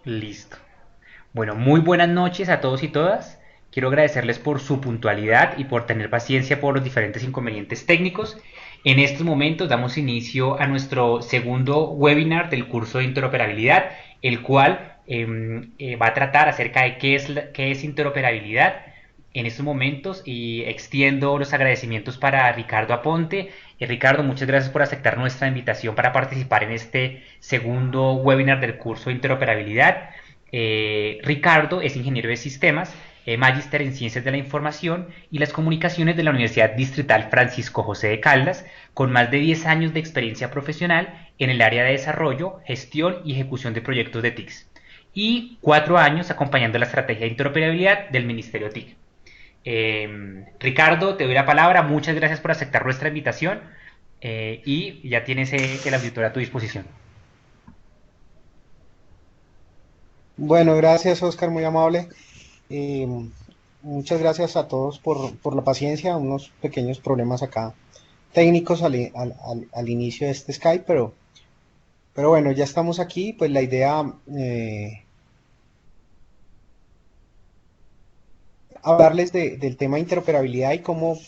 Listo. Bueno, muy buenas noches a todos y todas. Quiero agradecerles por su puntualidad y por tener paciencia por los diferentes inconvenientes técnicos. En estos momentos damos inicio a nuestro segundo webinar del curso de interoperabilidad, el cual va a tratar acerca de qué es interoperabilidad en estos momentos y extiendo los agradecimientos para Ricardo Aponte. Ricardo, muchas gracias por aceptar nuestra invitación para participar en este segundo webinar del curso de interoperabilidad. Ricardo es ingeniero de sistemas, magíster en ciencias de la información y las comunicaciones de la Universidad Distrital Francisco José de Caldas, con más de 10 años de experiencia profesional en el área de desarrollo, gestión y ejecución de proyectos de TICS, y 4 años acompañando la estrategia de interoperabilidad del Ministerio TIC. Ricardo, te doy la palabra, muchas gracias por aceptar nuestra invitación y ya tienes el auditorio a tu disposición. Bueno, gracias Oscar, muy amable. Eh, Muchas gracias a todos por la paciencia, unos pequeños problemas acá técnicos al inicio de este Skype, pero bueno, ya estamos aquí, pues la idea, hablarles del tema de interoperabilidad y cómo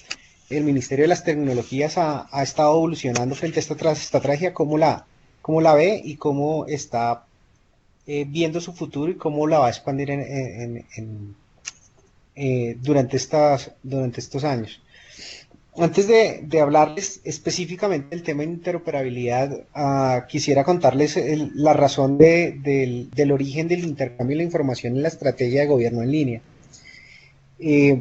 el Ministerio de las Tecnologías ha estado evolucionando frente a esta estrategia, cómo la ve y cómo está viendo su futuro y cómo la va a expandir durante estos años. Antes de hablarles específicamente del tema de interoperabilidad, quisiera contarles la razón del origen del intercambio de la información en la estrategia de gobierno en línea. Eh,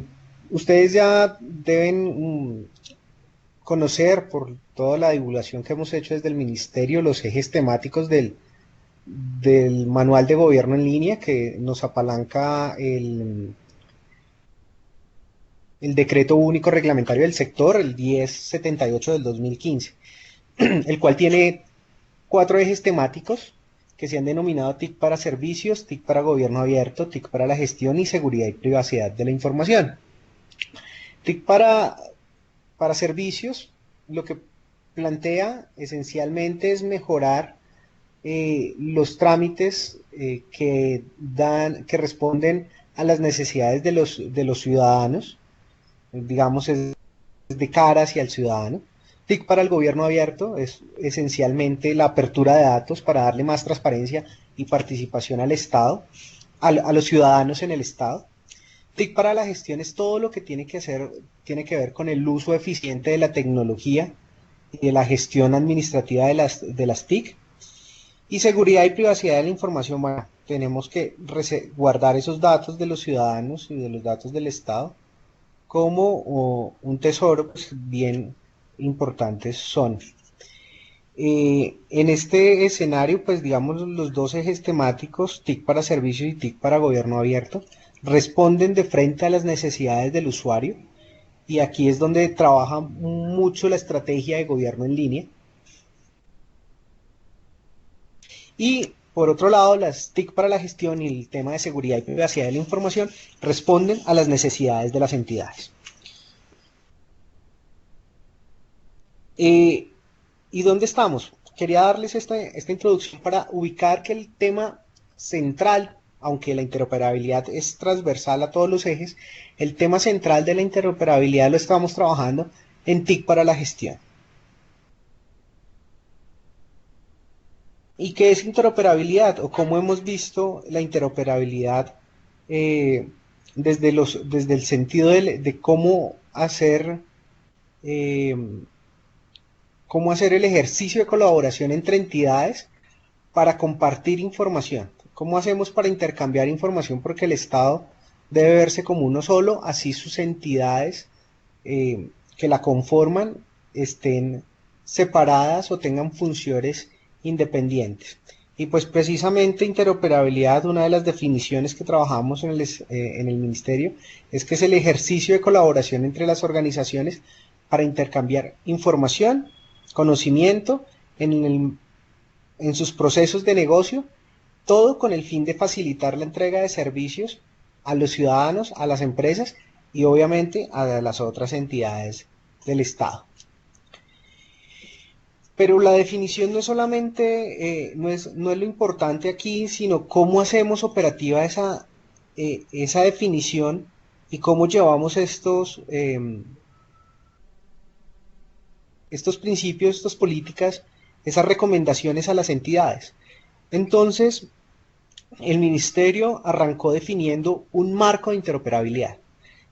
Ustedes ya deben conocer por toda la divulgación que hemos hecho desde el Ministerio los ejes temáticos del manual de gobierno en línea que nos apalanca el decreto único reglamentario del sector, el 1078 del 2015, el cual tiene 4 ejes temáticos que se han denominado TIC para servicios, TIC para gobierno abierto, TIC para la gestión y seguridad y privacidad de la información. TIC para servicios, lo que plantea esencialmente es mejorar los trámites que responden a las necesidades de los ciudadanos, digamos, es de cara hacia el ciudadano. TIC para el gobierno abierto es esencialmente la apertura de datos para darle más transparencia y participación al Estado, a los ciudadanos en el Estado. TIC para la gestión es todo lo que tiene que ver con el uso eficiente de la tecnología y de la gestión administrativa de las TIC. Y seguridad y privacidad de la información, bueno, tenemos que guardar esos datos de los ciudadanos y de los datos del Estado como un tesoro, pues, bien importantes son. En este escenario, pues digamos, los dos ejes temáticos, TIC para servicios y TIC para gobierno abierto, responden de frente a las necesidades del usuario y aquí es donde trabaja mucho la estrategia de gobierno en línea. Y por otro lado, las TIC para la gestión y el tema de seguridad y privacidad de la información responden a las necesidades de las entidades. Eh, ¿Y dónde estamos? Quería darles esta introducción para ubicar que el tema central, aunque la interoperabilidad es transversal a todos los ejes, el tema central de la interoperabilidad lo estamos trabajando en TIC para la gestión. ¿Y qué es interoperabilidad? O cómo hemos visto la interoperabilidad eh, desde el sentido de eh, cómo hacer el ejercicio de colaboración entre entidades para compartir información. ¿Cómo hacemos para intercambiar información? Porque el Estado debe verse como uno solo, así sus entidades que la conforman estén separadas o tengan funciones independientes. Y pues precisamente interoperabilidad, una de las definiciones que trabajamos en el ministerio, es que es el ejercicio de colaboración entre las organizaciones para intercambiar información, conocimiento en sus procesos de negocio, todo con el fin de facilitar la entrega de servicios a los ciudadanos, a las empresas y obviamente a las otras entidades del Estado. Pero la definición no es solamente, no es lo importante aquí, sino cómo hacemos operativa esa definición y cómo llevamos estos principios, estas políticas, esas recomendaciones a las entidades. Entonces, el ministerio arrancó definiendo un marco de interoperabilidad.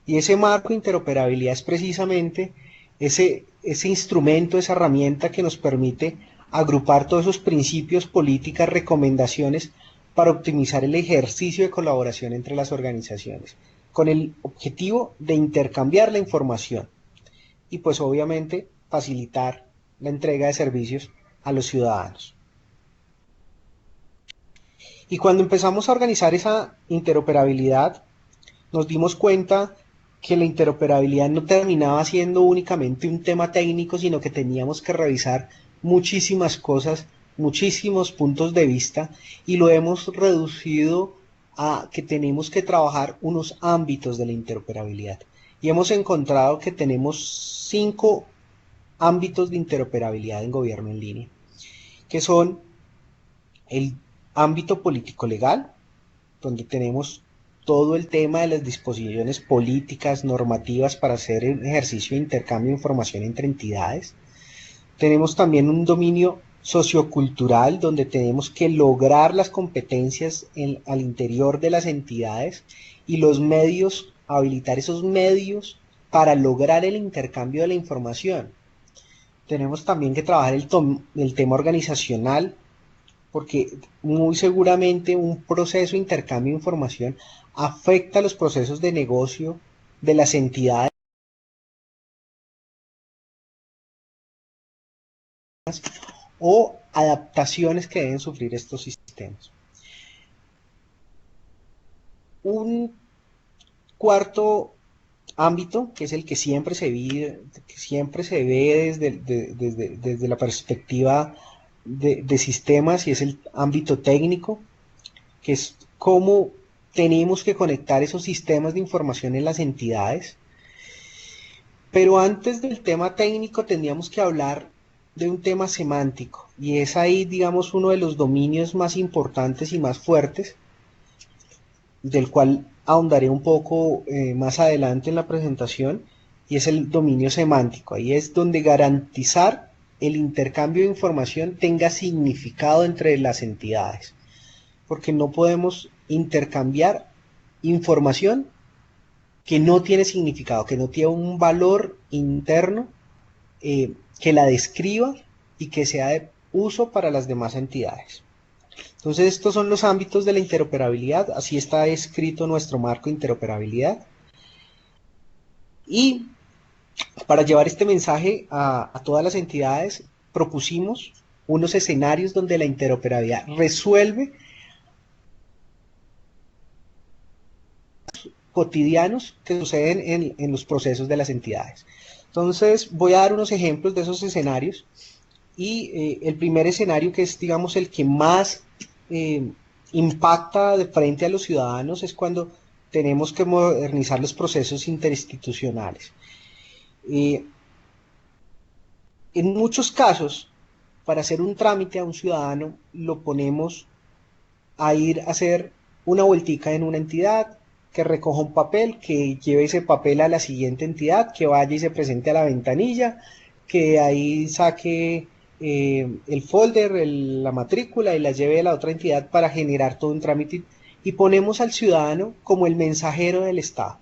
Y ese marco de interoperabilidad es precisamente ese instrumento, esa herramienta que nos permite agrupar todos esos principios, políticas, recomendaciones para optimizar el ejercicio de colaboración entre las organizaciones, con el objetivo de intercambiar la información y pues obviamente facilitar la entrega de servicios a los ciudadanos. Y cuando empezamos a organizar esa interoperabilidad, nos dimos cuenta que la interoperabilidad no terminaba siendo únicamente un tema técnico, sino que teníamos que revisar muchísimas cosas, muchísimos puntos de vista, y lo hemos reducido a que tenemos que trabajar unos ámbitos de la interoperabilidad. Y hemos encontrado que tenemos 5 ámbitos de interoperabilidad en gobierno en línea, que son el ámbito político-legal, donde tenemos todo el tema de las disposiciones políticas, normativas para hacer un ejercicio de intercambio de información entre entidades. Tenemos también un dominio sociocultural, donde tenemos que lograr las competencias al interior de las entidades y los medios, habilitar esos medios para lograr el intercambio de la información. Tenemos también que trabajar el tema organizacional, porque muy seguramente un proceso de intercambio de información afecta los procesos de negocio de las entidades o adaptaciones que deben sufrir estos sistemas. Un cuarto ámbito, que es el que siempre se ve desde la perspectiva de sistemas, y es el ámbito técnico, que es cómo tenemos que conectar esos sistemas de información en las entidades. Pero antes del tema técnico tendríamos que hablar de un tema semántico, y es ahí, digamos, uno de los dominios más importantes y más fuertes, del cual ahondaré un poco más adelante en la presentación, y es el dominio semántico. Ahí es donde garantizar el intercambio de información tenga significado entre las entidades, porque no podemos intercambiar información que no tiene significado, que no tiene un valor interno que la describa y que sea de uso para las demás entidades. Entonces estos son los ámbitos de la interoperabilidad, así está escrito nuestro marco de interoperabilidad. Y para llevar este mensaje a todas las entidades, propusimos unos escenarios donde la interoperabilidad resuelve cotidianos que suceden en los procesos de las entidades. Entonces voy a dar unos ejemplos de esos escenarios, y el primer escenario, que es, digamos, el que más impacta de frente a los ciudadanos, es cuando tenemos que modernizar los procesos interinstitucionales. En muchos casos, para hacer un trámite a un ciudadano, lo ponemos a ir a hacer una vueltica en una entidad, que recoja un papel, que lleve ese papel a la siguiente entidad, que vaya y se presente a la ventanilla, que ahí saque el folder, la matrícula, y la lleve a la otra entidad para generar todo un trámite, y ponemos al ciudadano como el mensajero del Estado.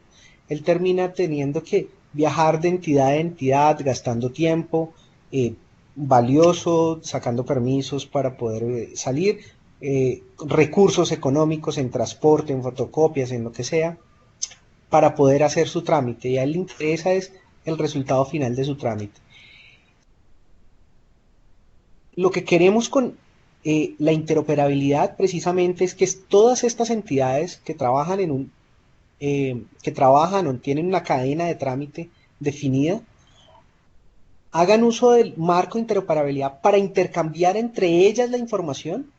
Él termina teniendo que viajar de entidad a entidad, gastando tiempo valioso, sacando permisos para poder salir, recursos económicos en transporte, en fotocopias, en lo que sea, para poder hacer su trámite, y a él le interesa es el resultado final de su trámite. Lo que queremos con la interoperabilidad precisamente es que todas estas entidades que trabajan que trabajan o tienen una cadena de trámite definida, hagan uso del marco de interoperabilidad para intercambiar entre ellas la información,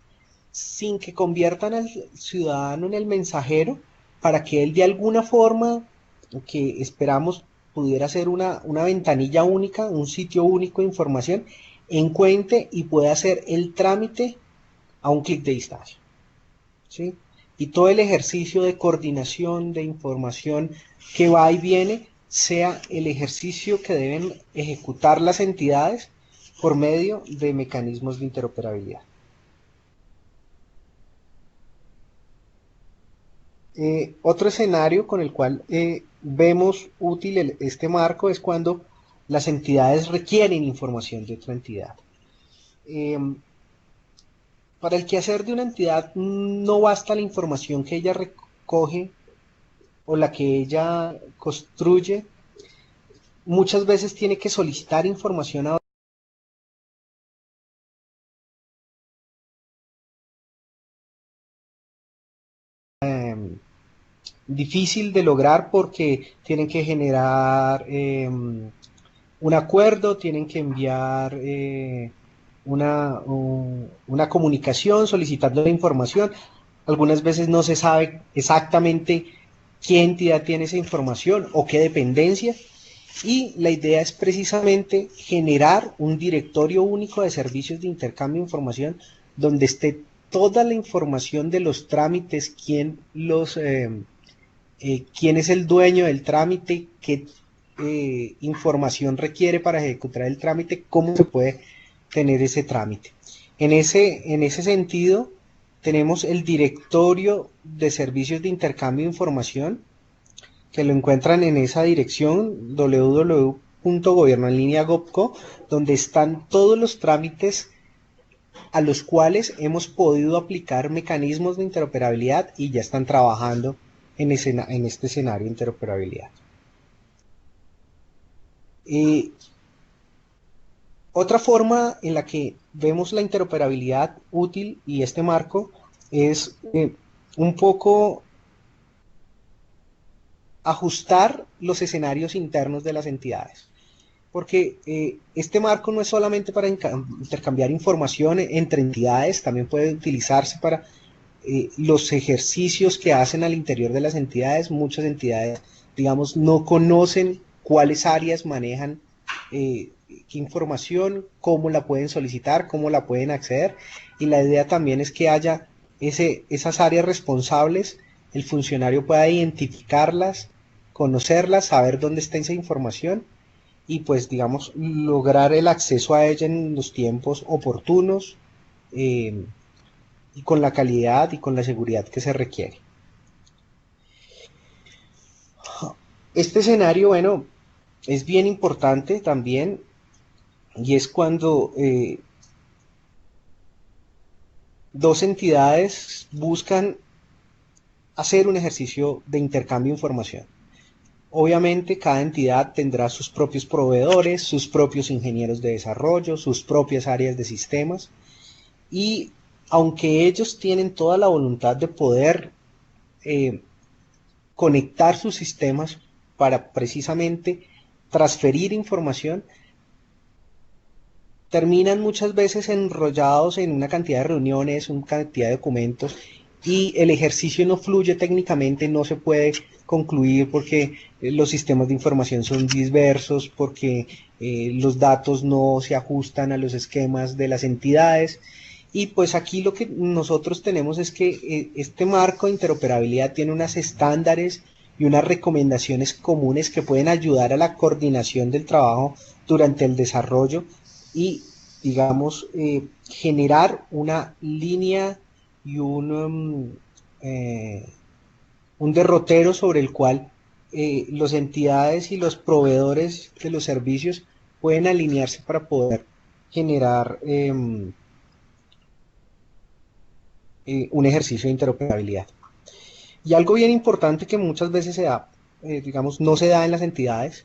sin que conviertan al ciudadano en el mensajero, para que él de alguna forma, que esperamos pudiera ser una ventanilla única, un sitio único de información, encuentre y pueda hacer el trámite a un clic de distancia, ¿sí? Y todo el ejercicio de coordinación, de información que va y viene, sea el ejercicio que deben ejecutar las entidades por medio de mecanismos de interoperabilidad. Otro escenario con el cual vemos útil este marco es cuando las entidades requieren información de otra entidad. Eh, para el quehacer de una entidad no basta la información que ella recoge o la que ella construye, muchas veces tiene que solicitar información a difícil de lograr porque tienen que generar un acuerdo, tienen que enviar una comunicación solicitando la información. Algunas veces no se sabe exactamente qué entidad tiene esa información o qué dependencia. Y la idea es precisamente generar un directorio único de servicios de intercambio de información donde esté toda la información de los trámites, quién es el dueño del trámite, qué información requiere para ejecutar el trámite, cómo se puede tener ese trámite. En ese sentido, tenemos el directorio de servicios de intercambio de información, que lo encuentran en esa dirección www.gobiernoenlinea.gov.co, donde están todos los trámites a los cuales hemos podido aplicar mecanismos de interoperabilidad y ya están trabajando en este escenario de interoperabilidad. Otra forma en la que vemos la interoperabilidad útil y este marco es un poco ajustar los escenarios internos de las entidades. Porque este marco no es solamente para intercambiar información entre entidades, también puede utilizarse para los ejercicios que hacen al interior de las entidades. Muchas entidades, digamos, no conocen cuáles áreas manejan qué información, cómo la pueden solicitar, cómo la pueden acceder. Y la idea también es que haya esas áreas responsables, el funcionario pueda identificarlas, conocerlas, saber dónde está esa información y pues digamos lograr el acceso a ella en los tiempos oportunos y con la calidad y con la seguridad que se requiere. Este escenario, bueno, es bien importante también y es cuando dos entidades buscan hacer un ejercicio de intercambio de información. Obviamente cada entidad tendrá sus propios proveedores, sus propios ingenieros de desarrollo, sus propias áreas de sistemas y aunque ellos tienen toda la voluntad de poder conectar sus sistemas para precisamente transferir información, terminan muchas veces enrollados en una cantidad de reuniones, una cantidad de documentos y el ejercicio no fluye técnicamente, no se puede concluir porque los sistemas de información son diversos, porque los datos no se ajustan a los esquemas de las entidades. Y pues aquí lo que nosotros tenemos es que este marco de interoperabilidad tiene unos estándares y unas recomendaciones comunes que pueden ayudar a la coordinación del trabajo durante el desarrollo y, digamos, generar una línea y un derrotero sobre el cual las entidades y los proveedores de los servicios pueden alinearse para poder generar un ejercicio de interoperabilidad. Y algo bien importante que muchas veces se da, digamos, no se da en las entidades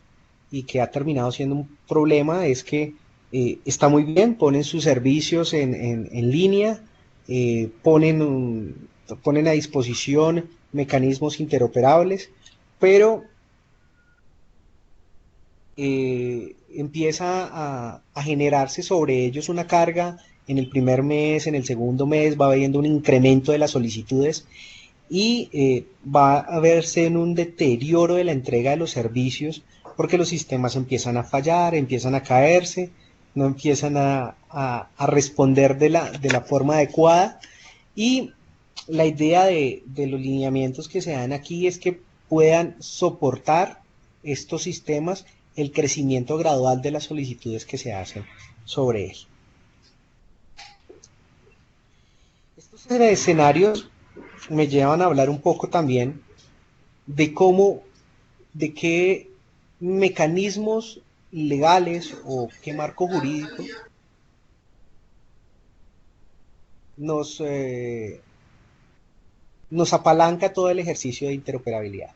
y que ha terminado siendo un problema es que está muy bien, ponen sus servicios en línea, ponen a disposición mecanismos interoperables, pero empieza a generarse sobre ellos una carga en el primer mes, en el segundo mes va habiendo un incremento de las solicitudes y va a verse en un deterioro de la entrega de los servicios porque los sistemas empiezan a fallar, empiezan a caerse no empiezan a responder de la forma adecuada. Y la idea de los lineamientos que se dan aquí es que puedan soportar estos sistemas el crecimiento gradual de las solicitudes que se hacen sobre él. Estos escenarios me llevan a hablar un poco también de cómo, de qué mecanismos legales o qué marco jurídico nos, nos apalanca todo el ejercicio de interoperabilidad.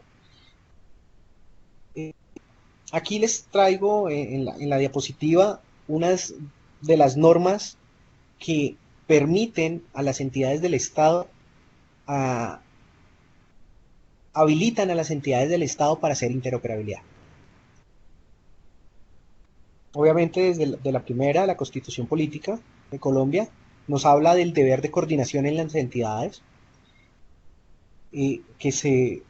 Aquí les traigo en la diapositiva unas de las normas que permiten a las entidades del Estado, a, habilitan a las entidades del Estado para hacer interoperabilidad. Obviamente desde de la primera, la Constitución Política de Colombia, nos habla del deber de coordinación en las entidades, que se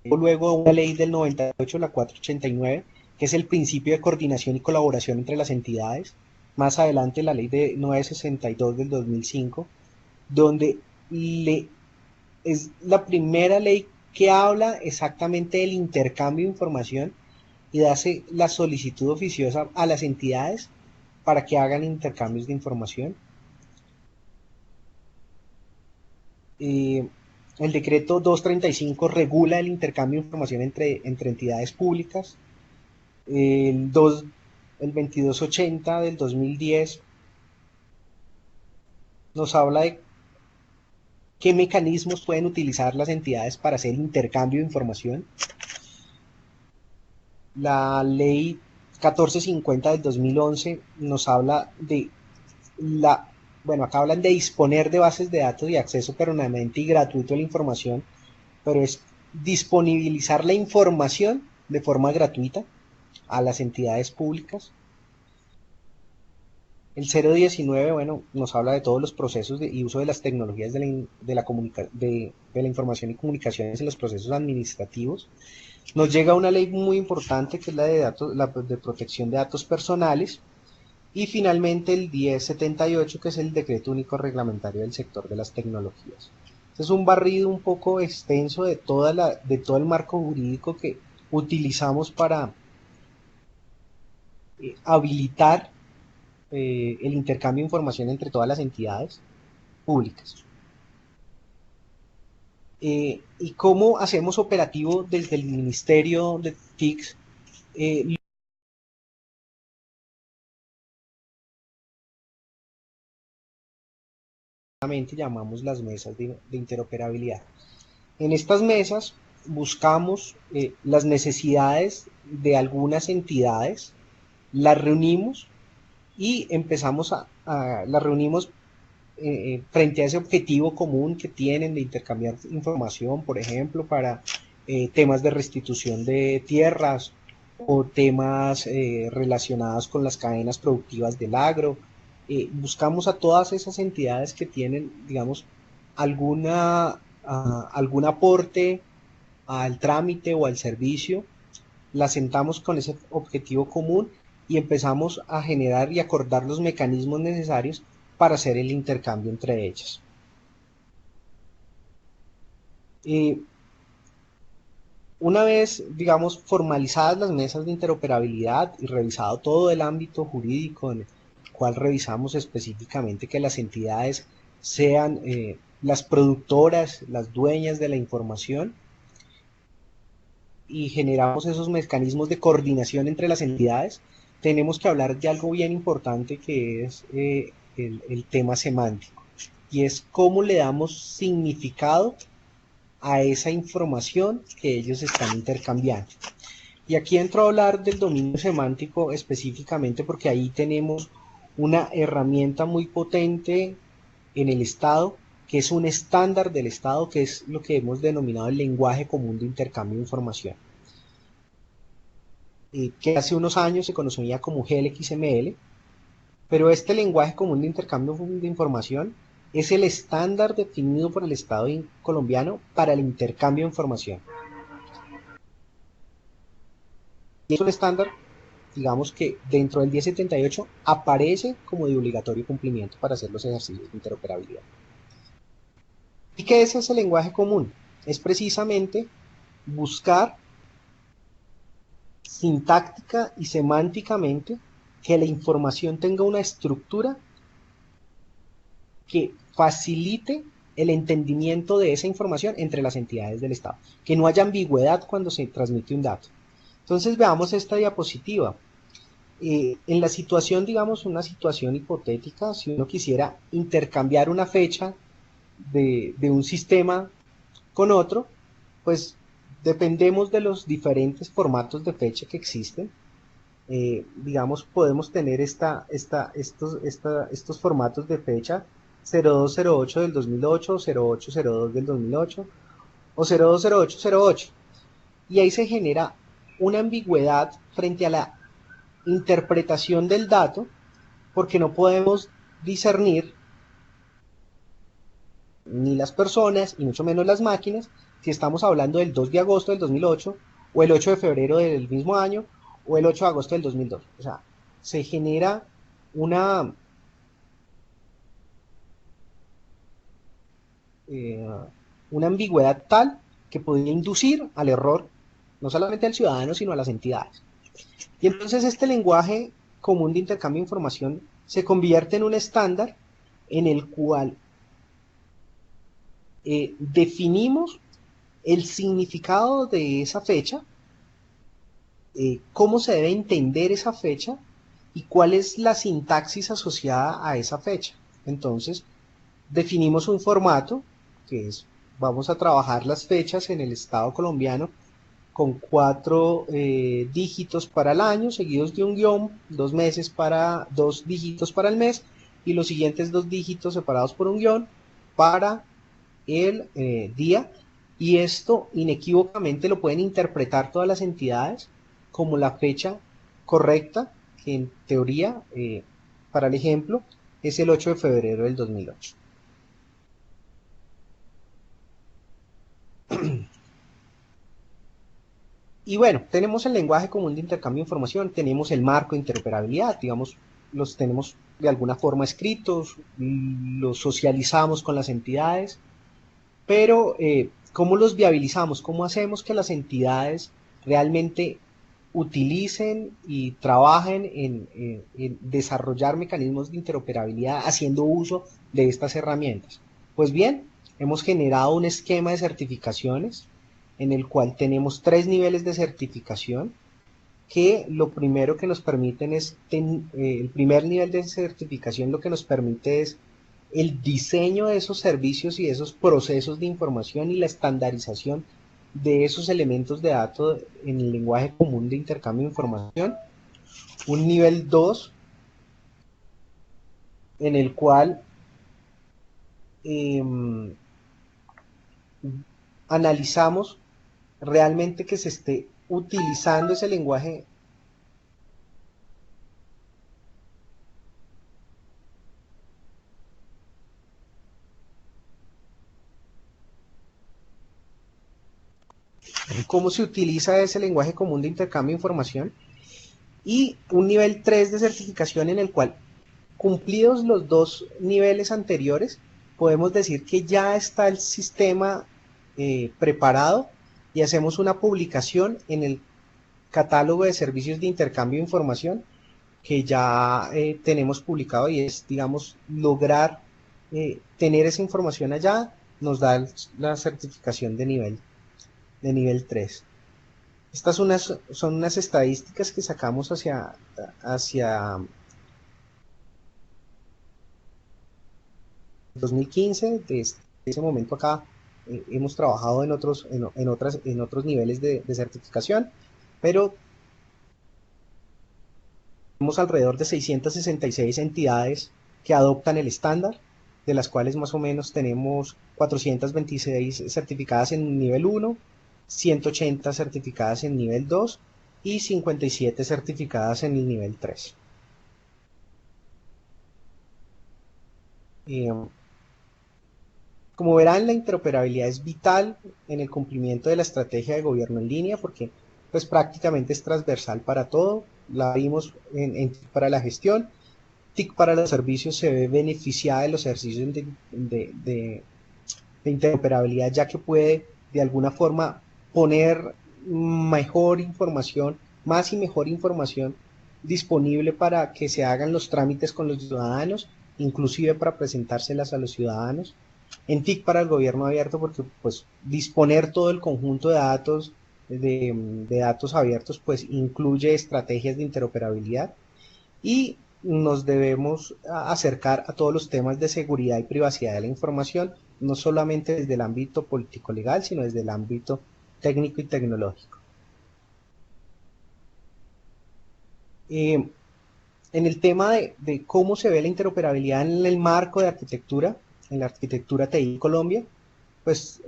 luego una ley del 98, la 489, que es el principio de coordinación y colaboración entre las entidades. Más adelante la ley de 962 del 2005, donde es la primera ley que habla exactamente del intercambio de información y hace la solicitud oficiosa a las entidades para que hagan intercambios de información. El decreto 235 regula el intercambio de información entre entidades públicas. El 2280 del 2010 nos habla de qué mecanismos pueden utilizar las entidades para hacer intercambio de información. La ley 1450 del 2011 nos habla de bueno, acá hablan de disponer de bases de datos y acceso permanente y gratuito a la información, pero es disponibilizar la información de forma gratuita a las entidades públicas. El 019, bueno, nos habla de todos los procesos y uso de las tecnologías de la información y comunicaciones en los procesos administrativos. Nos llega una ley muy importante que es la de protección de datos personales. Y finalmente el 1078, que es el decreto único reglamentario del sector de las tecnologías. Este es un barrido un poco extenso de todo el marco jurídico que utilizamos para habilitar el intercambio de información entre todas las entidades públicas. Y cómo hacemos operativo desde el Ministerio de TICS llamamos las mesas de interoperabilidad. En estas mesas buscamos las necesidades de algunas entidades, las reunimos y empezamos las reunimos frente a ese objetivo común que tienen de intercambiar información, por ejemplo, para temas de restitución de tierras o temas relacionados con las cadenas productivas del agro. Buscamos a todas esas entidades que tienen, digamos, algún aporte al trámite o al servicio, las sentamos con ese objetivo común y empezamos a generar y acordar los mecanismos necesarios para hacer el intercambio entre ellas. Una vez, digamos, formalizadas las mesas de interoperabilidad y revisado todo el ámbito jurídico en el cual revisamos específicamente que las entidades sean las productoras, las dueñas de la información, y generamos esos mecanismos de coordinación entre las entidades, tenemos que hablar de algo bien importante que es el tema semántico, y es cómo le damos significado a esa información que ellos están intercambiando. Y aquí entro a hablar del dominio semántico específicamente porque ahí tenemos una herramienta muy potente en el Estado, que es un estándar del Estado, que es lo que hemos denominado el lenguaje común de intercambio de información, que hace unos años se conocía como GLXML, pero este lenguaje común de intercambio de información es el estándar definido por el Estado colombiano para el intercambio de información. Y es un estándar, digamos que dentro del 1078 aparece como de obligatorio cumplimiento para hacer los ejercicios de interoperabilidad. ¿Y qué es ese lenguaje común? Es precisamente buscar sintáctica y semánticamente que la información tenga una estructura que facilite el entendimiento de esa información entre las entidades del Estado, que no haya ambigüedad cuando se transmite un dato. Entonces veamos esta diapositiva. En la situación, digamos, una situación hipotética, si uno quisiera intercambiar una fecha de un sistema con otro, pues dependemos de los diferentes formatos de fecha que existen. Digamos, podemos tener estos formatos de fecha 0208 del 2008, o 0802 del 2008, o 020808. Y ahí se genera una ambigüedad frente a la interpretación del dato, porque no podemos discernir, ni las personas, y mucho menos las máquinas, si estamos hablando del 2 de agosto del 2008, o el 8 de febrero del mismo año, o el 8 de agosto del 2002. O sea, se genera una, eh, una ambigüedad tal que podría inducir al error, no solamente al ciudadano, sino a las entidades. Y entonces este lenguaje común de intercambio de información se convierte en un estándar en el cual definimos el significado de esa fecha, cómo se debe entender esa fecha y cuál es la sintaxis asociada a esa fecha. Entonces, definimos un formato, que es, vamos a trabajar las fechas en el Estado colombiano con 4 dígitos para el año, seguidos de un guión, 2 meses para 2 dígitos para el mes, y los siguientes 2 dígitos separados por un guión para el día, y esto inequívocamente lo pueden interpretar todas las entidades como la fecha correcta, que en teoría, para el ejemplo, es el 8 de febrero del 2008. Y bueno, tenemos el lenguaje común de intercambio de información, tenemos el marco de interoperabilidad, digamos, los tenemos de alguna forma escritos, los socializamos con las entidades, pero ¿cómo los viabilizamos? ¿Cómo hacemos que las entidades realmente utilicen y trabajen en desarrollar mecanismos de interoperabilidad haciendo uso de estas herramientas? Pues bien, hemos generado un esquema de certificaciones en el cual tenemos 3 niveles de certificación que lo primero que nos permiten es, el primer nivel de certificación lo que nos permite es el diseño de esos servicios y de esos procesos de información y la estandarización de esos elementos de datos en el lenguaje común de intercambio de información. Un nivel 2 en el cual eh, analizamos realmente que se esté utilizando ese lenguaje cómo se utiliza ese lenguaje común de intercambio de información, y un nivel 3 de certificación en el cual, cumplidos los 2 niveles anteriores, podemos decir que ya está el sistema preparado y hacemos una publicación en el catálogo de servicios de intercambio de información que ya tenemos publicado, y es, digamos, lograr tener esa información allá, nos da la certificación de nivel 3. Estas son unas estadísticas que sacamos hacia 2015. Desde ese momento acá hemos trabajado en otros niveles de certificación, pero tenemos alrededor de 666 entidades que adoptan el estándar, de las cuales más o menos tenemos 426 certificadas en nivel 1, 180 certificadas en nivel 2 y 57 certificadas en el nivel 3. Como verán, la interoperabilidad es vital en el cumplimiento de la estrategia de gobierno en línea, porque pues prácticamente es transversal para todo. la vimos en TIC para la gestión. TIC para los servicios se ve beneficiada de los ejercicios de interoperabilidad, ya que puede de alguna forma poner mejor información, más y mejor información disponible para que se hagan los trámites con los ciudadanos, inclusive para presentárselas a los ciudadanos. En TIC para el gobierno abierto, porque pues disponer todo el conjunto de datos, de datos abiertos, pues incluye estrategias de interoperabilidad y nos debemos acercar a todos los temas de seguridad y privacidad de la información, no solamente desde el ámbito político-legal, sino desde el ámbito técnico y tecnológico. En el tema de cómo se ve la interoperabilidad en el marco de arquitectura, en la arquitectura TI Colombia, pues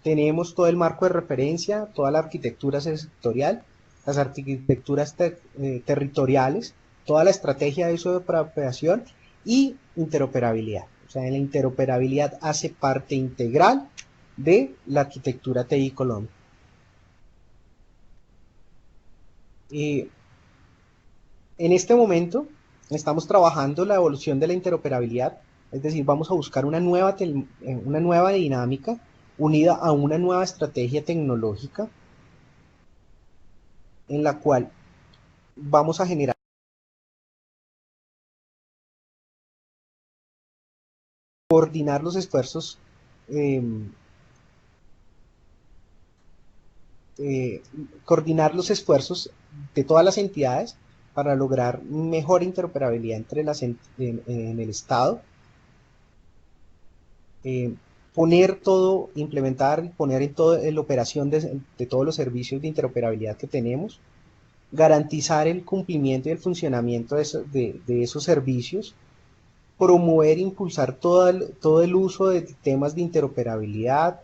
tenemos todo el marco de referencia, toda la arquitectura sectorial, las arquitecturas territoriales, toda la estrategia de uso de operación y interoperabilidad. O sea, la interoperabilidad hace parte integral de la arquitectura TI Colombia. En este momento estamos trabajando la evolución de la interoperabilidad, es decir, vamos a buscar una nueva dinámica unida a una nueva estrategia tecnológica en la cual vamos a generar coordinar los esfuerzos eh, eh, coordinar los esfuerzos de todas las entidades para lograr mejor interoperabilidad entre en el Estado, poner todo, implementar y poner en la operación de todos los servicios de interoperabilidad que tenemos, garantizar el cumplimiento y el funcionamiento de esos servicios, promover e impulsar todo el uso de temas de interoperabilidad,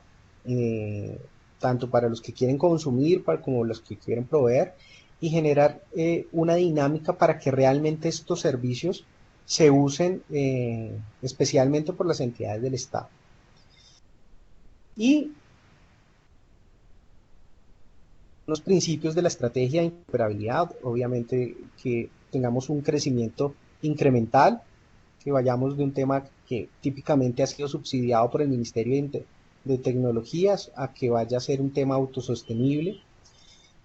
tanto para los que quieren consumir como los que quieren proveer, y generar una dinámica para que realmente estos servicios se usen especialmente por las entidades del Estado. Y los principios de la estrategia de interoperabilidad, obviamente que tengamos un crecimiento incremental, que vayamos de un tema que típicamente ha sido subsidiado por el Ministerio de Tecnologías a que vaya a ser un tema autosostenible,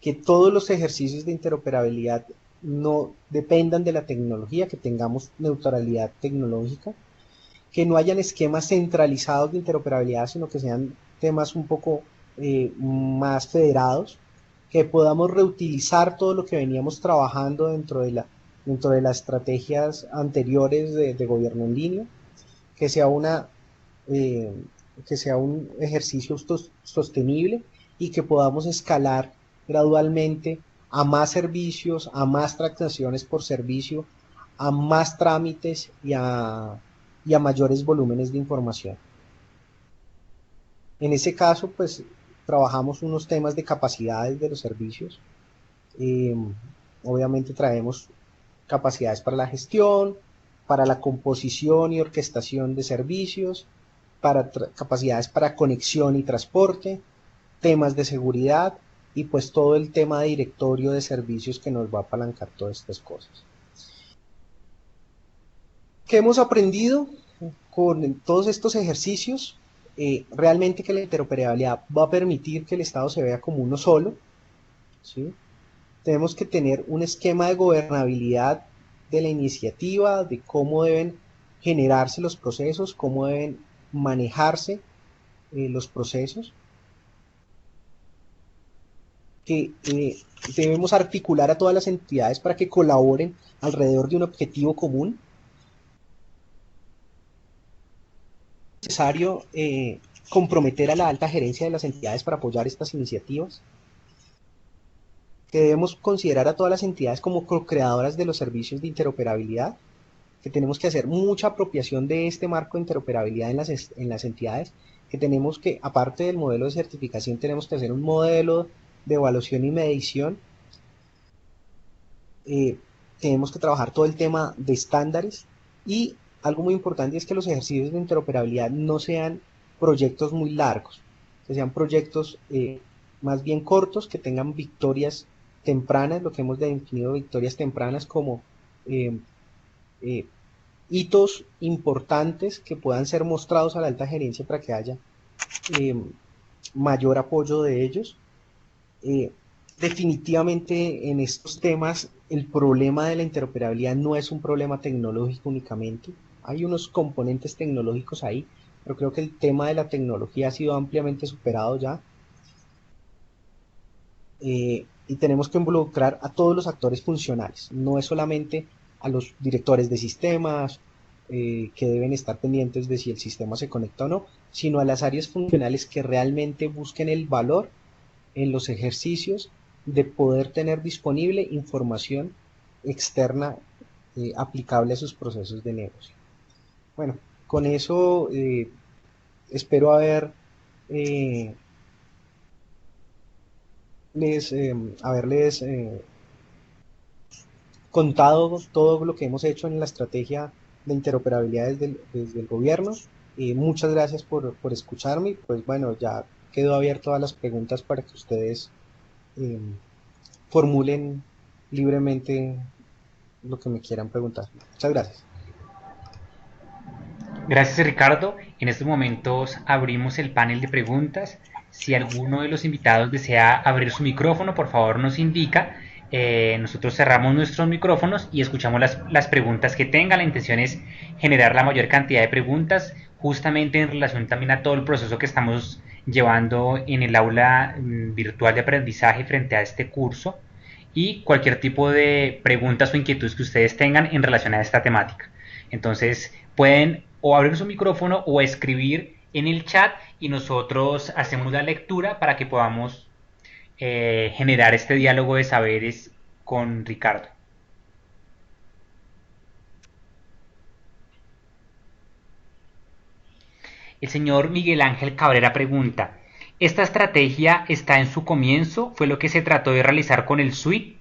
que todos los ejercicios de interoperabilidad no dependan de la tecnología, que tengamos neutralidad tecnológica, que no hayan esquemas centralizados de interoperabilidad, sino que sean temas un poco más federados, que podamos reutilizar todo lo que veníamos trabajando dentro de las estrategias anteriores de gobierno en línea, que sea, eh, que sea un ejercicio sostenible y que podamos escalar gradualmente a más servicios, a más transacciones por servicio, a más trámites y a mayores volúmenes de información. En ese caso, pues trabajamos unos temas de capacidades de los servicios. Eh, Obviamente traemos capacidades para la gestión, para la composición y orquestación de servicios, capacidades para conexión y transporte, temas de seguridad y pues todo el tema de directorio de servicios que nos va a apalancar todas estas cosas. ¿Qué hemos aprendido con todos estos ejercicios? Realmente que la interoperabilidad va a permitir que el Estado se vea como uno solo, ¿sí? Tenemos que tener un esquema de gobernabilidad de la iniciativa, de cómo deben generarse los procesos, cómo deben manejarse los procesos, que debemos articular a todas las entidades para que colaboren alrededor de un objetivo común. Es necesario comprometer a la alta gerencia de las entidades para apoyar estas iniciativas, que debemos considerar a todas las entidades como co-creadoras de los servicios de interoperabilidad, que tenemos que hacer mucha apropiación de este marco de interoperabilidad en las entidades, que tenemos que, aparte del modelo de certificación, tenemos que hacer un modelo de evaluación y medición. Tenemos que trabajar todo el tema de estándares y algo muy importante es que los ejercicios de interoperabilidad no sean proyectos muy largos, que sean proyectos más bien cortos, que tengan victorias tempranas, lo que hemos definido victorias tempranas como eh, eh, hitos importantes que puedan ser mostrados a la alta gerencia para que haya eh, mayor apoyo de ellos. Eh, Definitivamente en estos temas el problema de la interoperabilidad no es un problema tecnológico únicamente. Hay unos componentes tecnológicos ahí, pero creo que el tema de la tecnología ha sido ampliamente superado ya. Y tenemos que involucrar a todos los actores funcionales. No es solamente a los directores de sistemas que deben estar pendientes de si el sistema se conecta o no, sino a las áreas funcionales que realmente busquen el valor en los ejercicios de poder tener disponible información externa aplicable a sus procesos de negocio. Bueno, con eso espero eh, haberles contado todo lo que hemos hecho en la estrategia de interoperabilidad desde el gobierno. Muchas gracias por escucharme. Pues bueno, ya quedó abierto a las preguntas para que ustedes eh, formulen libremente lo que me quieran preguntar. Muchas gracias. Gracias, Ricardo. En estos momentos abrimos el panel de preguntas. Si alguno de los invitados desea abrir su micrófono, por favor nos indica. Nosotros cerramos nuestros micrófonos y escuchamos las preguntas que tenga. La intención es generar la mayor cantidad de preguntas, justamente en relación también a todo el proceso que estamos llevando en el aula virtual de aprendizaje frente a este curso y cualquier tipo de preguntas o inquietudes que ustedes tengan en relación a esta temática. Entonces pueden o abrir su micrófono o escribir en el chat y nosotros hacemos la lectura para que podamos generar este diálogo de saberes con Ricardo. El señor Miguel Ángel Cabrera pregunta, ¿esta estrategia está en su comienzo? ¿Fue lo que se trató de realizar con el suite?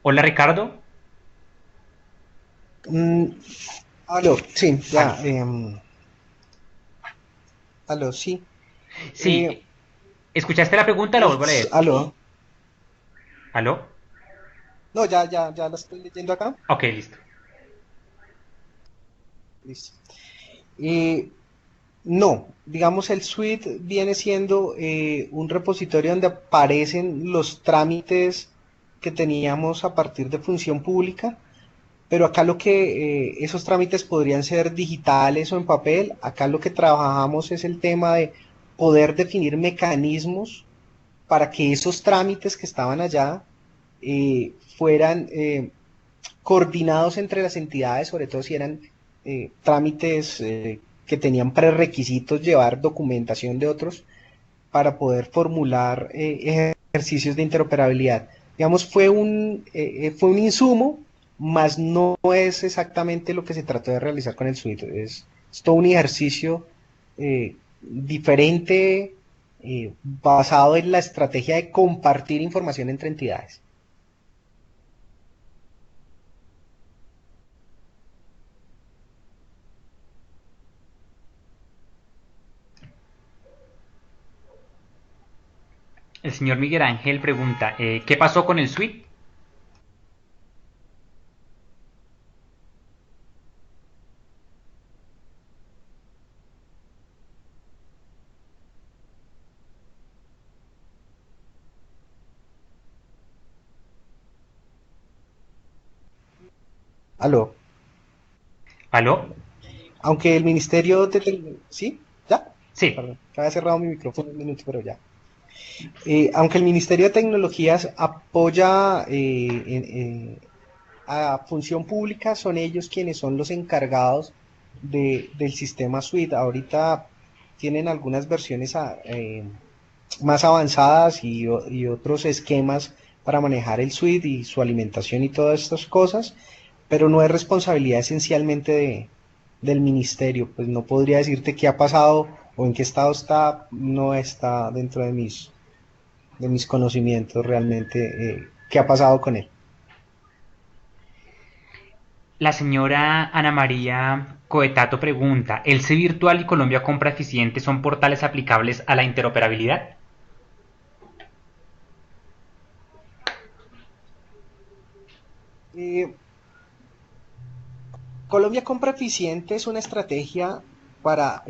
Hola, Ricardo. Mm, aló, sí, Aló. ya. Aló, sí. Sí, ¿escuchaste la pregunta? La vuelvo a leer. Aló. ¿Aló? No, ya la estoy leyendo acá. Ok, listo. Listo. Eh, no, digamos el suite viene siendo un repositorio donde aparecen los trámites que teníamos a partir de función pública. Pero acá lo que esos trámites podrían ser digitales o en papel. Acá lo que trabajamos es el tema de poder definir mecanismos para que esos trámites que estaban allá fueran coordinados entre las entidades, sobre todo si eran trámites que tenían prerequisitos llevar documentación de otros para poder formular ejercicios de interoperabilidad. Digamos, fue un insumo, mas no es exactamente lo que se trató de realizar con el suite. Es todo un ejercicio diferente basado en la estrategia de compartir información entre entidades. El señor Miguel Ángel pregunta, ¿qué pasó con el suite? Aló. ¿Aló? Aunque el Ministerio de... ¿Sí? ¿Ya? Sí. Perdón, que había cerrado mi micrófono un minuto, pero ya. Aunque el Ministerio de Tecnologías apoya a función pública, son ellos quienes son los encargados del sistema suite. Ahorita tienen algunas versiones más avanzadas y otros esquemas para manejar el suite y su alimentación y todas estas cosas, pero no es responsabilidad esencialmente del ministerio. Pues no podría decirte qué ha pasado o en qué estado está, no está dentro de mis conocimientos realmente qué ha pasado con él. La señora Ana María Coetato pregunta, ¿el C Virtual y Colombia Compra Eficiente son portales aplicables a la interoperabilidad? Eh, Colombia Compra Eficiente es una estrategia para,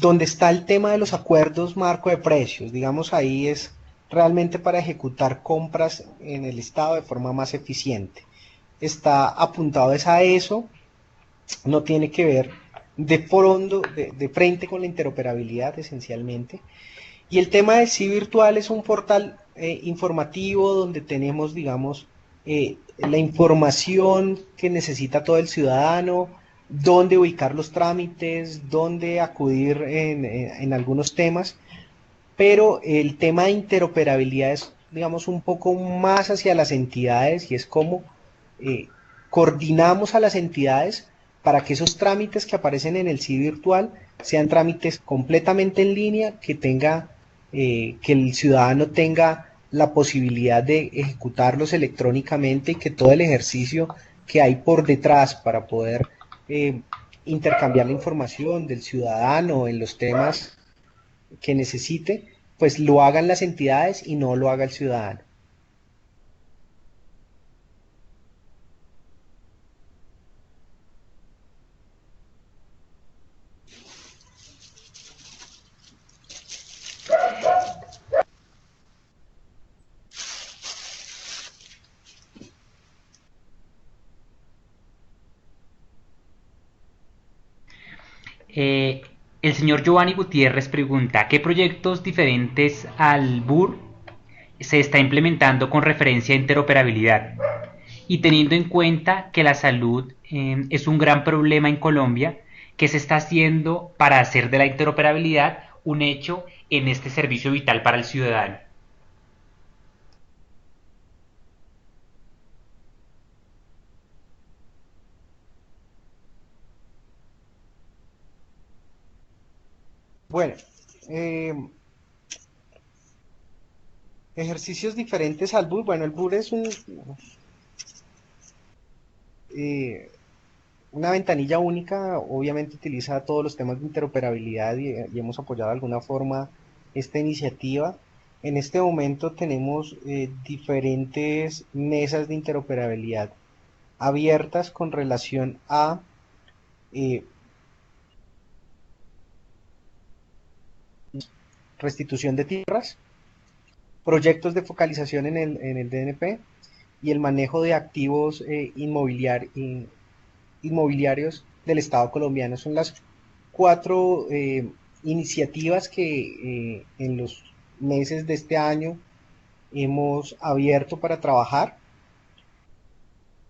donde está el tema de los acuerdos marco de precios. Digamos, ahí es realmente para ejecutar compras en el Estado de forma más eficiente. Está apuntado es a eso, no tiene que ver de frente con la interoperabilidad esencialmente. Y el tema de Sí Virtual es un portal informativo donde tenemos, digamos, la información que necesita todo el ciudadano, dónde ubicar los trámites, dónde acudir en algunos temas, pero el tema de interoperabilidad es, digamos, un poco más hacia las entidades y es como eh, coordinamos a las entidades para que esos trámites que aparecen en el sí virtual sean trámites completamente en línea, que el ciudadano tenga la posibilidad de ejecutarlos electrónicamente y que todo el ejercicio que hay por detrás para poder eh, intercambiar la información del ciudadano en los temas que necesite, pues lo hagan las entidades y no lo haga el ciudadano. Eh, el señor Giovanni Gutiérrez pregunta, ¿qué proyectos diferentes al BUR se está implementando con referencia a interoperabilidad? Y teniendo en cuenta que la salud es un gran problema en Colombia, ¿qué se está haciendo para hacer de la interoperabilidad un hecho en este servicio vital para el ciudadano? Bueno, eh, ejercicios diferentes al BUR. Bueno, el BUR es eh, una ventanilla única, obviamente utiliza todos los temas de interoperabilidad y hemos apoyado de alguna forma esta iniciativa. En este momento tenemos diferentes mesas de interoperabilidad abiertas con relación a eh, restitución de tierras, proyectos de focalización en el DNP y el manejo de activos inmobiliarios del Estado colombiano. Son las cuatro iniciativas que en los meses de este año hemos abierto para trabajar.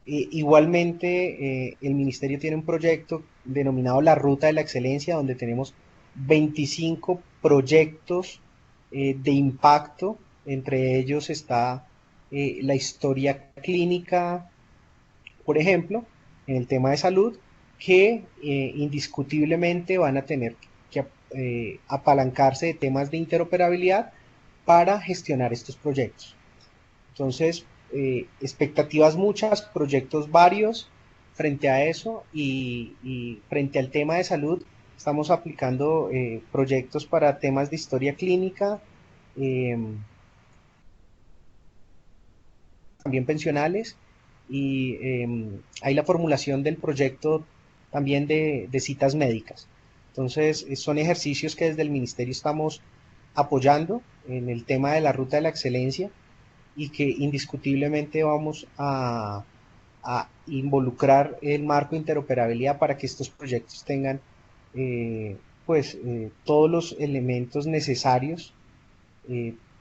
Igualmente, el Ministerio tiene un proyecto denominado La Ruta de la Excelencia, donde tenemos 25 proyectos de impacto. Entre ellos está la historia clínica, por ejemplo, en el tema de salud, que indiscutiblemente van a tener que apalancarse de temas de interoperabilidad para gestionar estos proyectos. Entonces, expectativas muchas, proyectos varios frente a eso y frente al tema de salud, estamos aplicando proyectos para temas de historia clínica, eh, también pensionales y hay la formulación del proyecto también de citas médicas. Entonces, son ejercicios que desde el ministerio estamos apoyando en el tema de la ruta de la excelencia y que indiscutiblemente vamos a involucrar el marco de interoperabilidad para que estos proyectos tengan todos los elementos necesarios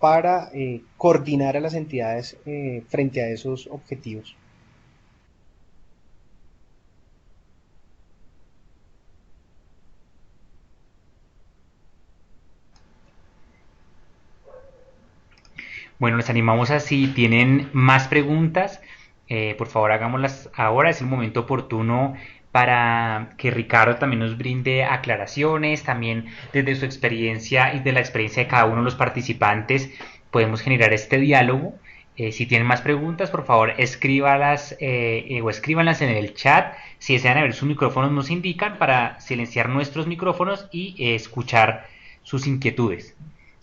para coordinar a las entidades frente a esos objetivos. Bueno, les animamos a si tienen más preguntas, por favor hagámoslas ahora, es el momento oportuno para que Ricardo también nos brinde aclaraciones, también desde su experiencia y de la experiencia de cada uno de los participantes podemos generar este diálogo Si tienen más preguntas, por favor, escríbalas o escríbanlas en el chat. Si desean ver sus micrófonos, nos indican para silenciar nuestros micrófonos y escuchar sus inquietudes.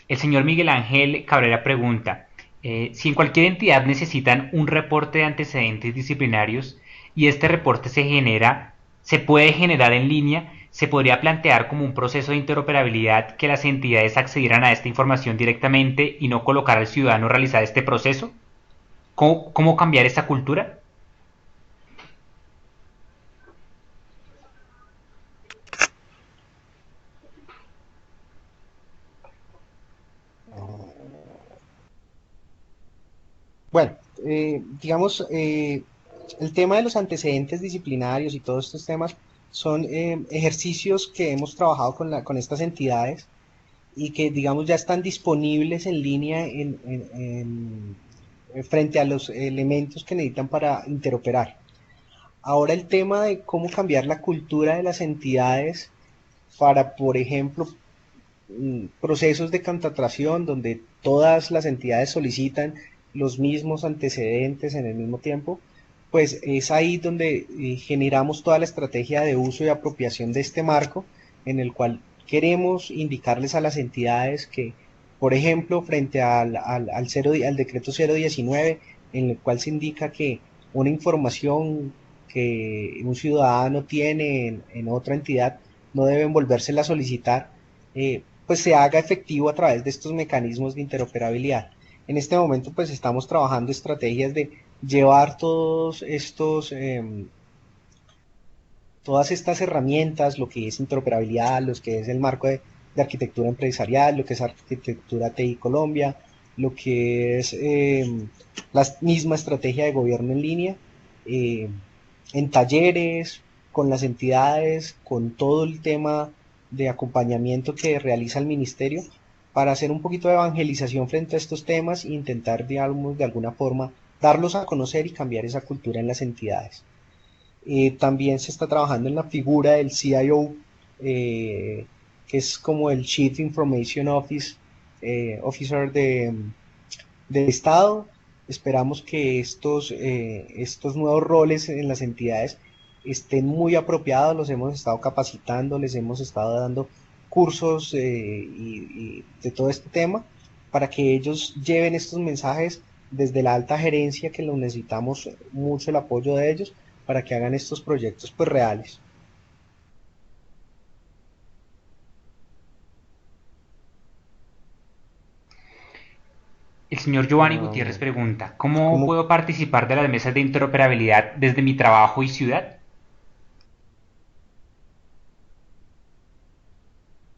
El señor Miguel Ángel Cabrera pregunta, si en cualquier entidad necesitan un reporte de antecedentes disciplinarios y este reporte se puede generar en línea, se podría plantear como un proceso de interoperabilidad que las entidades accedieran a esta información directamente y no colocar al ciudadano a realizar este proceso. ¿Cómo cambiar esta cultura? Bueno, digamos, el tema de los antecedentes disciplinarios y todos estos temas son ejercicios que hemos trabajado con estas entidades y que, digamos, ya están disponibles en línea frente a los elementos que necesitan para interoperar. Ahora el tema de cómo cambiar la cultura de las entidades para, por ejemplo, procesos de contratación donde todas las entidades solicitan los mismos antecedentes en el mismo tiempo, pues es ahí donde generamos toda la estrategia de uso y apropiación de este marco en el cual queremos indicarles a las entidades que, por ejemplo, frente al decreto 019, en el cual se indica que una información que un ciudadano tiene en otra entidad no deben volvérsela a solicitar, pues se haga efectivo a través de estos mecanismos de interoperabilidad. En este momento pues estamos trabajando estrategias de llevar todas estas herramientas, lo que es interoperabilidad, lo que es el marco de arquitectura empresarial, lo que es arquitectura TI Colombia, lo que es la misma estrategia de gobierno en línea, eh, en talleres, con las entidades, con todo el tema de acompañamiento que realiza el ministerio, para hacer un poquito de evangelización frente a estos temas e intentar, digamos, de alguna forma darlos a conocer y cambiar esa cultura en las entidades. También se está trabajando en la figura del CIO, que es como el Chief Information Officer del Estado. Esperamos que estos nuevos roles en las entidades estén muy apropiados, los hemos estado capacitando, les hemos estado dando cursos y de todo este tema para que ellos lleven estos mensajes desde la alta gerencia, que lo necesitamos mucho el apoyo de ellos para que hagan estos proyectos pues reales. El señor Giovanni Gutiérrez Um, pregunta, ¿cómo como puedo participar de las mesas de interoperabilidad desde mi trabajo y ciudad?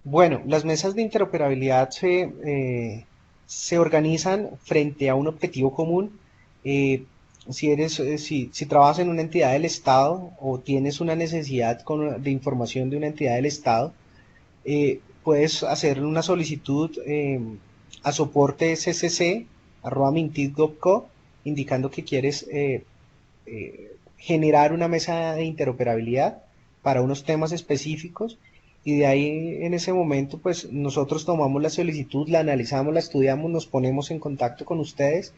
Bueno, las mesas de interoperabilidad se organizan frente a un objetivo común. Eh, si trabajas en una entidad del Estado o tienes una necesidad de información de una entidad del Estado, puedes hacer una solicitud a soporte ccc@mintit.gov.co indicando que quieres generar una mesa de interoperabilidad para unos temas específicos y de ahí en ese momento pues nosotros tomamos la solicitud, la analizamos, la estudiamos, nos ponemos en contacto con ustedes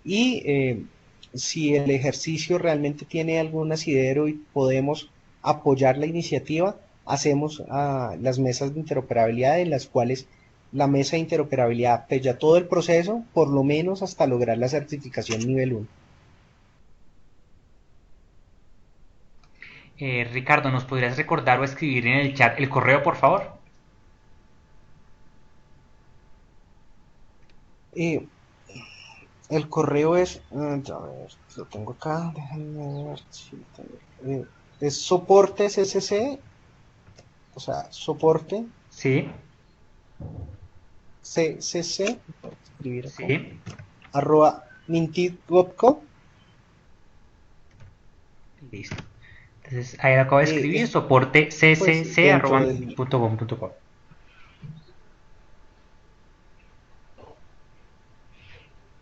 y si el ejercicio realmente tiene algún asidero y podemos apoyar la iniciativa, hacemos las mesas de interoperabilidad en las cuales la mesa de interoperabilidad apoya todo el proceso, por lo menos hasta lograr la certificación nivel 1. Ricardo, ¿nos podrías recordar o escribir en el chat el correo, por favor? Eh, El correo es, a ver, lo tengo acá, déjenme ver si lo tengo. Es soporte CCC, o sea, soporte Sí, CCC, voy a escribir acá, sí, @mintit.gov.co. listo. Entonces ahí lo acabo de escribir, Es soporte pues dentro del, ccc.com.co.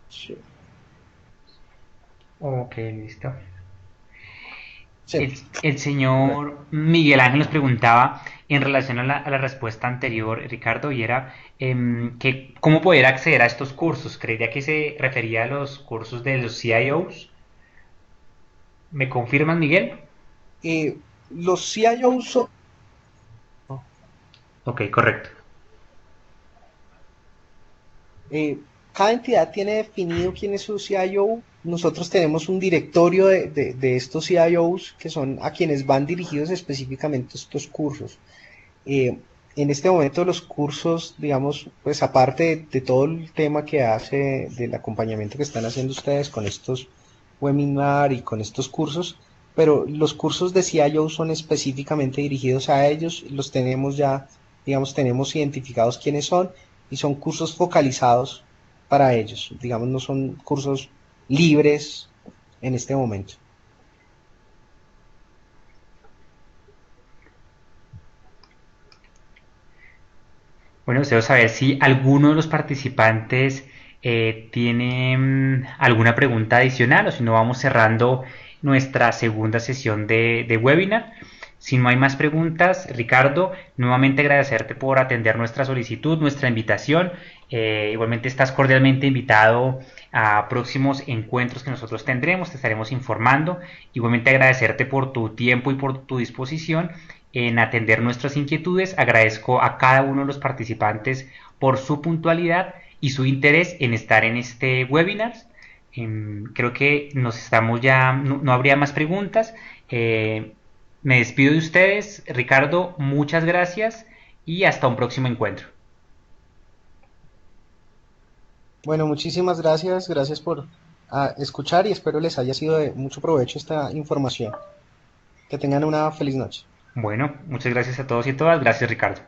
sí, Ok, listo. sí, El bueno, señor Miguel Ángel nos preguntaba, en relación a la respuesta anterior, Ricardo, y era que cómo poder acceder a estos cursos. Creería que se refería a los cursos de los CIOs. ¿Me confirman, Miguel? Los CIOs son, Ok, correcto. eh, cada entidad tiene definido quién es su CIO. Nosotros tenemos un directorio de estos CIOs que son a quienes van dirigidos específicamente estos cursos. Eh, en este momento los cursos, digamos, pues aparte de todo el tema que hace del acompañamiento que están haciendo ustedes con estos webinar y con estos cursos, pero los cursos de CIO son específicamente dirigidos a ellos, los tenemos ya, digamos, tenemos identificados quiénes son y son cursos focalizados para ellos, digamos, no son cursos libres en este momento. Bueno, deseo saber si alguno de los participantes tiene alguna pregunta adicional o si no vamos cerrando nuestra segunda sesión de webinar. Si no hay más preguntas, Ricardo, nuevamente agradecerte por atender nuestra solicitud, nuestra invitación. Igualmente estás cordialmente invitado a próximos encuentros que nosotros tendremos, te estaremos informando. Igualmente agradecerte por tu tiempo y por tu disposición en atender nuestras inquietudes. Agradezco a cada uno de los participantes por su puntualidad y su interés en estar en este webinar. Creo que nos estamos ya, no habría más preguntas. Me despido de ustedes. Ricardo, muchas gracias y hasta un próximo encuentro. Bueno, muchísimas gracias, gracias por escuchar y espero les haya sido de mucho provecho esta información. Que tengan una feliz noche. Bueno, muchas gracias a todos y todas. Gracias, Ricardo.